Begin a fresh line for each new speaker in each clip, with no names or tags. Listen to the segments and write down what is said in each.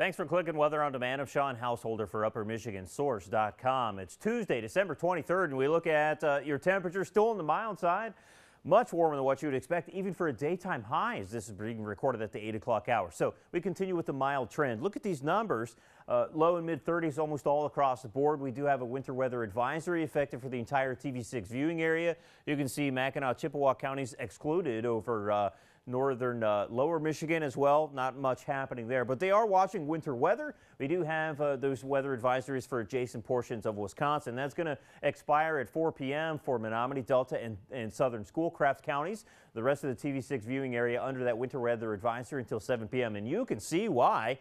Thanks for clicking Weather on Demand. I'm Sean Householder for UpperMichiganSource.com. It's Tuesday, December 23rd, and we look at your temperature still on the mild side. Much warmer than what you would expect, even for a daytime high, as this is being recorded at the 8 o'clock hour. So we continue with the mild trend. Look at these numbers. Low and mid 30s almost all across the board. We do have a winter weather advisory effective for the entire TV6 viewing area. You can see Mackinac, Chippewa counties excluded over northern lower Michigan as well. Not much happening there, but they are watching winter weather. We do have those weather advisories for adjacent portions of Wisconsin. That's going to expire at 4 p.m. for Menominee, Delta, and southern Schoolcraft counties. The rest of the TV6 viewing area under that winter weather advisory until 7 p.m. And you can see why.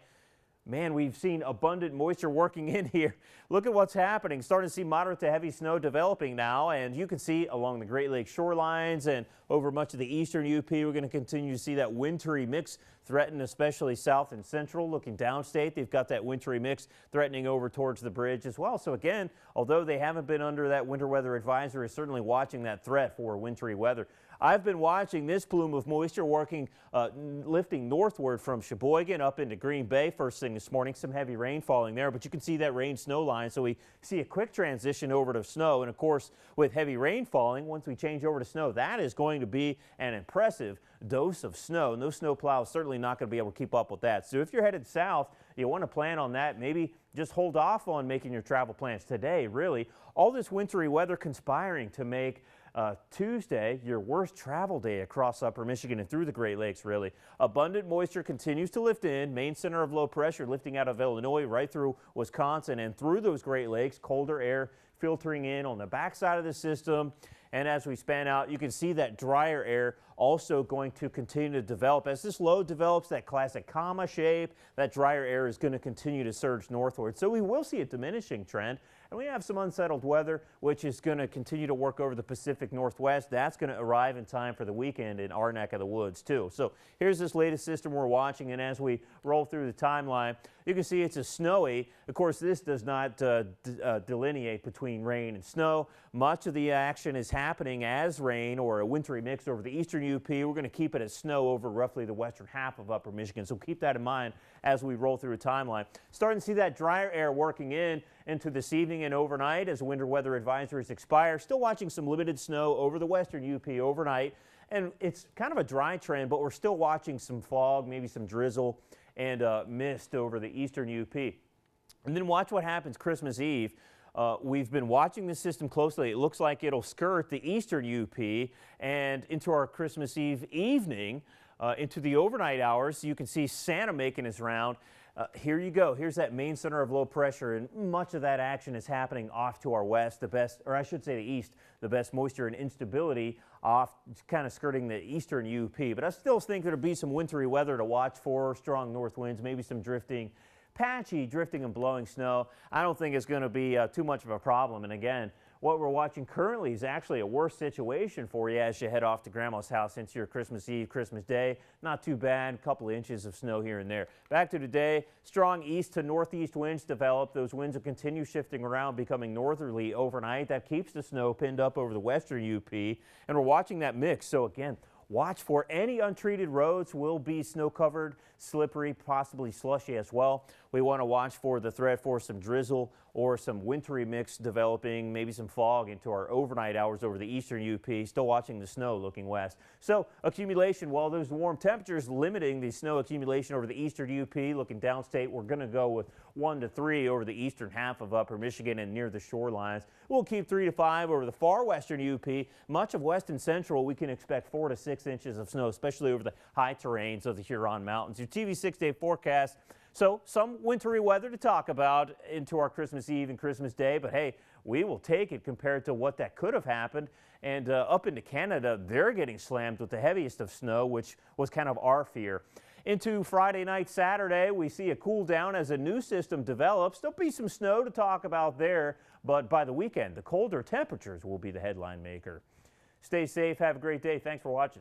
Man, we've seen abundant moisture working in here. Look at what's happening. Starting to see moderate to heavy snow developing now, and you can see along the Great Lakes shorelines and over much of the eastern UP, we're going to continue to see that wintry mix threaten, especially south and central. Looking downstate, they've got that wintry mix threatening over towards the bridge as well. So again, although they haven't been under that winter weather advisory, certainly watching that threat for wintry weather. I've been watching this plume of moisture working, lifting northward from Sheboygan up into Green Bay first thing this morning. Some heavy rain falling there, but you can see that rain snow line. So we see a quick transition over to snow. And of course, with heavy rain falling, once we change over to snow, that is going to be an impressive dose of snow. And those snow plows certainly not going to be able to keep up with that. So if you're headed south, you want to plan on that. Maybe just hold off on making your travel plans today, really. All this wintry weather conspiring to make Tuesday your worst travel day across upper Michigan and through the Great Lakes, really. Abundant moisture continues to lift in. Main center of low pressure lifting out of Illinois right through Wisconsin and through those Great Lakes. Colder air filtering in on the backside of the system. And as we span out, you can see that drier air also going to continue to develop. As this low develops that classic comma shape, that drier air is going to continue to surge northward. So we will see a diminishing trend. And we have some unsettled weather, which is going to continue to work over the Pacific Northwest. That's going to arrive in time for the weekend in our neck of the woods, too. So here's this latest system we're watching. And as we roll through the timeline, you can see it's a snowy. Of course, this does not delineate between rain and snow. Much of the action is happening as rain or a wintry mix over the eastern UP. We're going to keep it as snow over roughly the western half of upper Michigan. So keep that in mind as we roll through a timeline. Starting to see that drier air working into this evening and overnight as winter weather advisories expire. Still watching some limited snow over the western UP overnight. And it's kind of a dry trend, but we're still watching some fog, maybe some drizzle and mist over the eastern UP. And then watch what happens Christmas Eve. We've been watching this system closely. It looks like it'll skirt the eastern UP and into our Christmas Eve evening, into the overnight hours. You can see Santa making his round. Here you go. Here's that main center of low pressure, and much of that action is happening off to our west, the best, or I should say the east, the best moisture and instability off, kind of skirting the eastern UP. But I still think there'll be some wintry weather to watch for, strong north winds, maybe some drifting, patchy drifting and blowing snow. I don't think it's going to be too much of a problem. And again, what we're watching currently is actually a worse situation for you as you head off to Grandma's house into your Christmas Eve, Christmas Day. Not too bad, a couple of inches of snow here and there. Back to today, strong east to northeast winds develop. Those winds will continue shifting around, becoming northerly overnight. That keeps the snow pinned up over the western UP, and we're watching that mix. So again, watch for any untreated roads will be snow-covered, slippery, possibly slushy as well. We want to watch for the threat for some drizzle or some wintry mix developing, maybe some fog into our overnight hours over the eastern UP. Still watching the snow looking west. So accumulation, while those warm temperatures limiting the snow accumulation over the eastern UP, looking downstate, we're going to go with 1 to 3 over the eastern half of upper Michigan and near the shorelines. We'll keep 3 to 5 over the far western UP. Much of west and central, we can expect 4 to 6 inches of snow, especially over the high terrains of the Huron Mountains. Your TV 6-day forecast. So some wintry weather to talk about into our Christmas Eve and Christmas Day, but hey, we will take it compared to what that could have happened. And up into Canada, they're getting slammed with the heaviest of snow, which was kind of our fear. Into Friday night, Saturday, we see a cool down as a new system develops. There'll be some snow to talk about there, but by the weekend, the colder temperatures will be the headline maker. Stay safe. Have a great day. Thanks for watching.